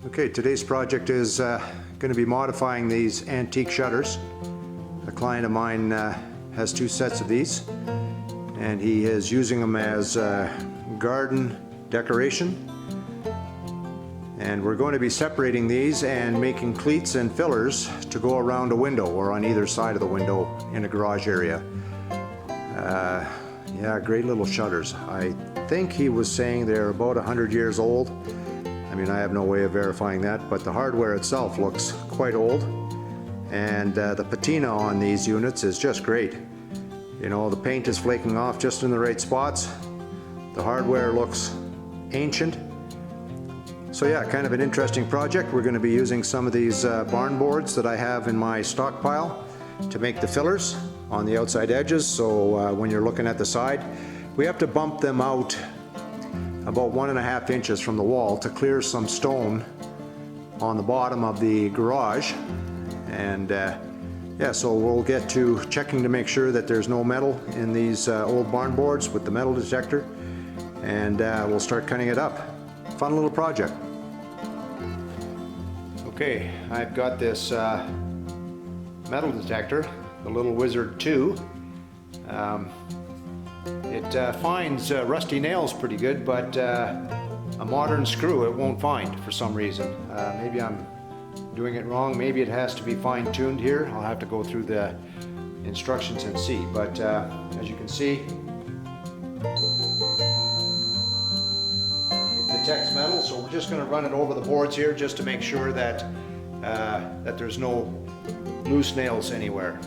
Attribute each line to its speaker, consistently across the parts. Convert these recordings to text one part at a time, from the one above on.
Speaker 1: Okay, today's project is going to be modifying these antique shutters. A client of mine has two sets of these, and he is using them as garden decoration. And we're going to be separating these and making cleats and fillers to go around a window or on either side of the window in a garage area. Yeah, great little shutters. I think he was saying they're about 100 years old. I mean, I have no way of verifying that, but the hardware itself looks quite old, and the patina on these units is just great. You know, the paint is flaking off just in the right spots. The hardware looks ancient. So yeah, kind of an interesting project. We're going to be using some of these barn boards that I have in my stockpile to make the fillers on the outside edges. So when you're looking at the side, we have to bump them out about 1.5 inches from the wall to clear some stone on the bottom of the garage. And yeah, so we'll get to checking to make sure that there's no metal in these old barn boards with the metal detector, and we'll start cutting it up. Fun little project. Okay, I've got this metal detector, the Little Wizard 2. It finds rusty nails pretty good, but a modern screw it won't find for some reason. Maybe I'm doing it wrong. Maybe it has to be fine-tuned here. I'll have to go through the instructions and see. But as you can see, it detects metal, so we're just going to run it over the boards here just to make sure that that there's no loose nails anywhere.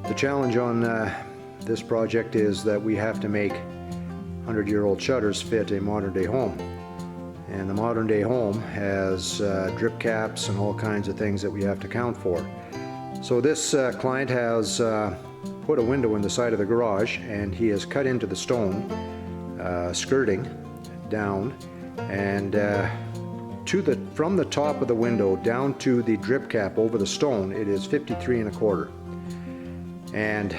Speaker 1: The challenge on this project is that we have to make 100-year-old shutters fit a modern-day home. And the modern-day home has drip caps and all kinds of things that we have to account for. So this client has put a window in the side of the garage, and he has cut into the stone skirting down, and from the top of the window down to the drip cap over the stone, it is 53 1/4. And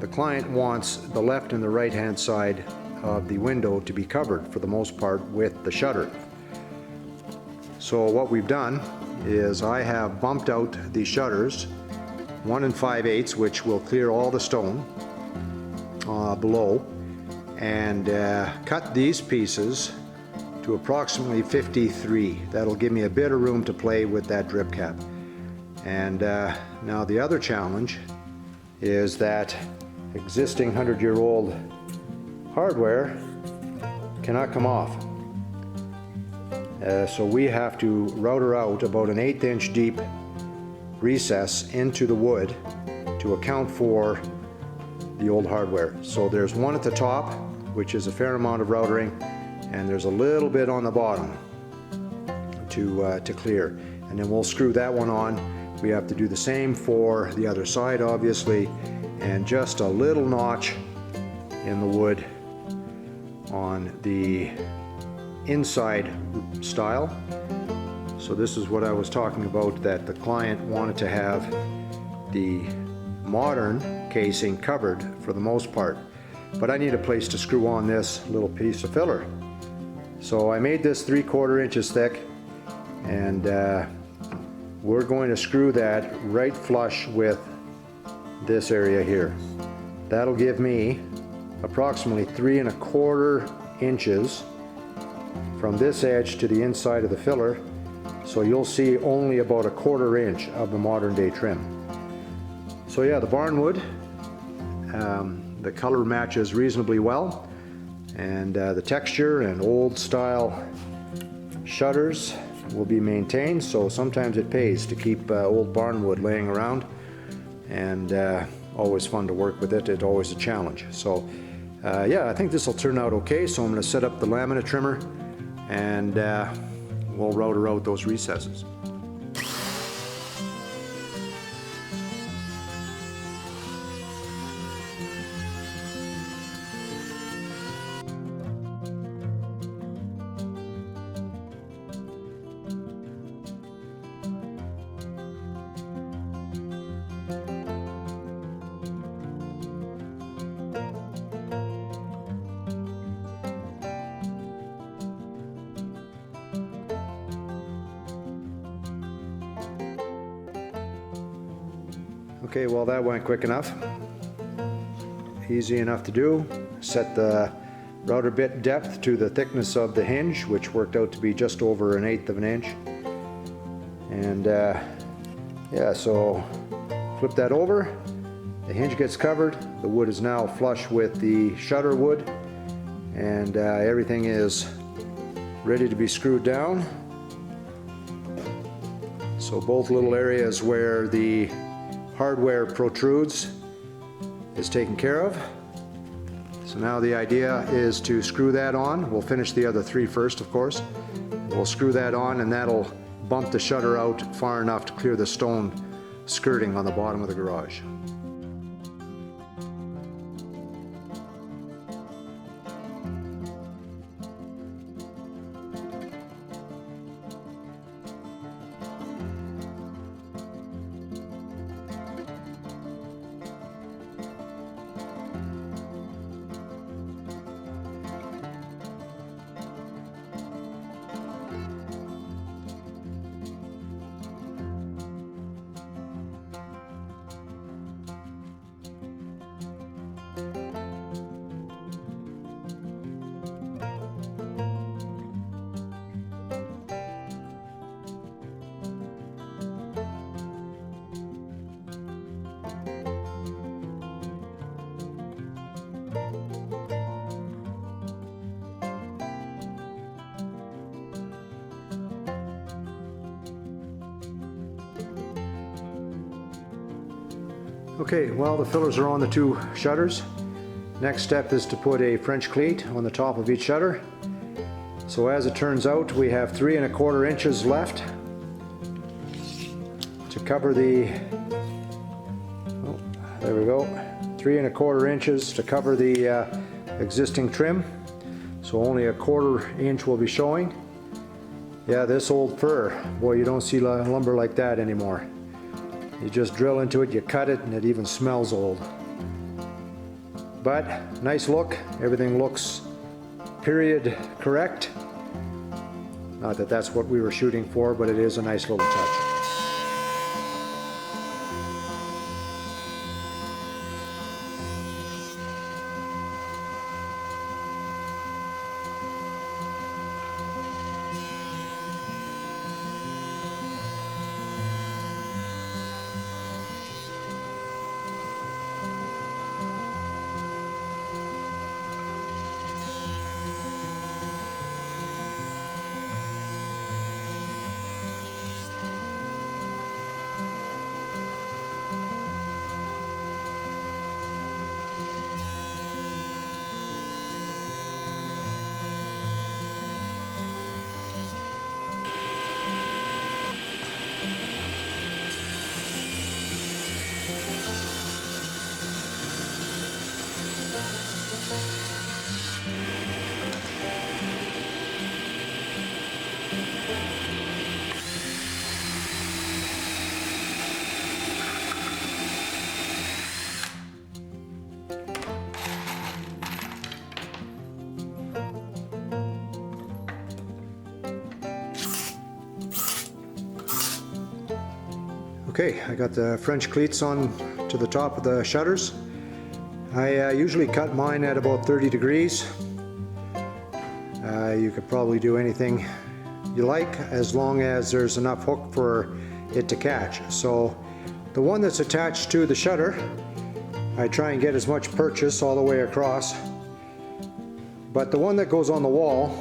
Speaker 1: the client wants the left and the right hand side of the window to be covered for the most part with the shutter. So what we've done is I have bumped out the shutters 1 5/8, which will clear all the stone below, and cut these pieces to approximately 53. That'll give me a bit of room to play with that drip cap. And now the other challenge is that existing 100-year-old hardware cannot come off. So we have to router out about an 1/8 inch deep recess into the wood to account for the old hardware. So there's one at the top, which is a fair amount of routering, and there's a little bit on the bottom to clear. And then we'll screw that one on. We have to do the same for the other side, obviously, and just a little notch in the wood on the inside style. So this is what I was talking about, that the client wanted to have the modern casing covered for the most part, but I need a place to screw on this little piece of filler. So I made this 3/4 inches thick, and we're going to screw that right flush with this area here. That'll give me approximately 3¼ inches from this edge to the inside of the filler, so you'll see only about 1/4 inch of the modern day trim. So yeah, the barnwood, the color matches reasonably well, and the texture and old style shutters will be maintained, so sometimes it pays to keep old barnwood laying around, and always fun to work with it. It's always a challenge. So yeah, I think this will turn out okay. So I'm going to set up the laminate trimmer, and we'll router out those recesses. Okay, well, that went quick enough. Easy enough to do. Set the router bit depth to the thickness of the hinge, which worked out to be just over 1/8 of an inch. And yeah, so flip that over. The hinge gets covered. The wood is now flush with the shutter wood, and everything is ready to be screwed down. So both little areas where the hardware protrudes is taken care of. So now the idea is to screw that on. We'll finish the other 3 first, of course. We'll screw that on, and that'll bump the shutter out far enough to clear the stone skirting on the bottom of the garage. Okay, well, the fillers are on the 2 shutters. Next step is to put a French cleat on the top of each shutter. So as it turns out, we have 3¼ inches left to cover the, oh, there we go, 3¼ inches to cover the existing trim. So only 1/4 inch will be showing. Yeah, this old fir, boy, you don't see lumber like that anymore. You just drill into it, you cut it, and it even smells old. But nice look. Everything looks period correct. Not that that's what we were shooting for, but it is a nice little touch. Okay, I got the French cleats on to the top of the shutters. I usually cut mine at about 30 degrees. You could probably do anything you like as long as there's enough hook for it to catch. So the one that's attached to the shutter, I try and get as much purchase all the way across. But the one that goes on the wall,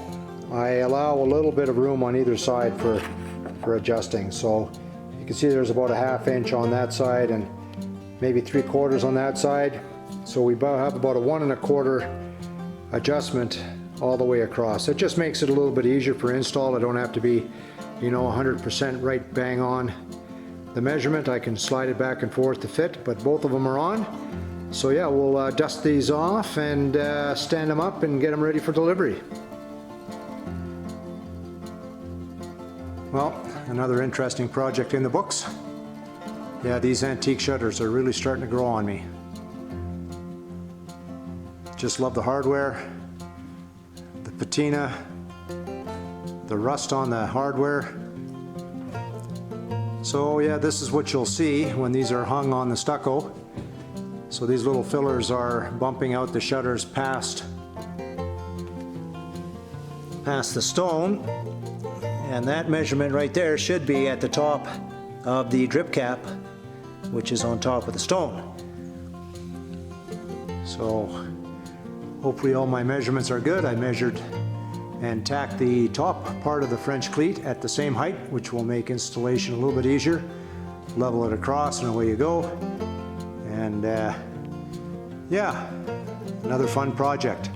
Speaker 1: I allow a little bit of room on either side for adjusting. So you can see there's about a ½ inch on that side and maybe 3/4 on that side. So we have about a 1 1/4 adjustment all the way across. It just makes it a little bit easier for install. I don't have to be, 100% right bang on the measurement. I can slide it back and forth to fit, but both of them are on. So yeah, we'll dust these off and stand them up and get them ready for delivery. Well, another interesting project in the books. Yeah, these antique shutters are really starting to grow on me. Just love the hardware, the patina, the rust on the hardware. So yeah, this is what you'll see when these are hung on the stucco. So these little fillers are bumping out the shutters past the stone. And that measurement right there should be at the top of the drip cap, which is on top of the stone. So hopefully all my measurements are good. I measured and tacked the top part of the French cleat at the same height, which will make installation a little bit easier. Level it across and away you go. And yeah, another fun project.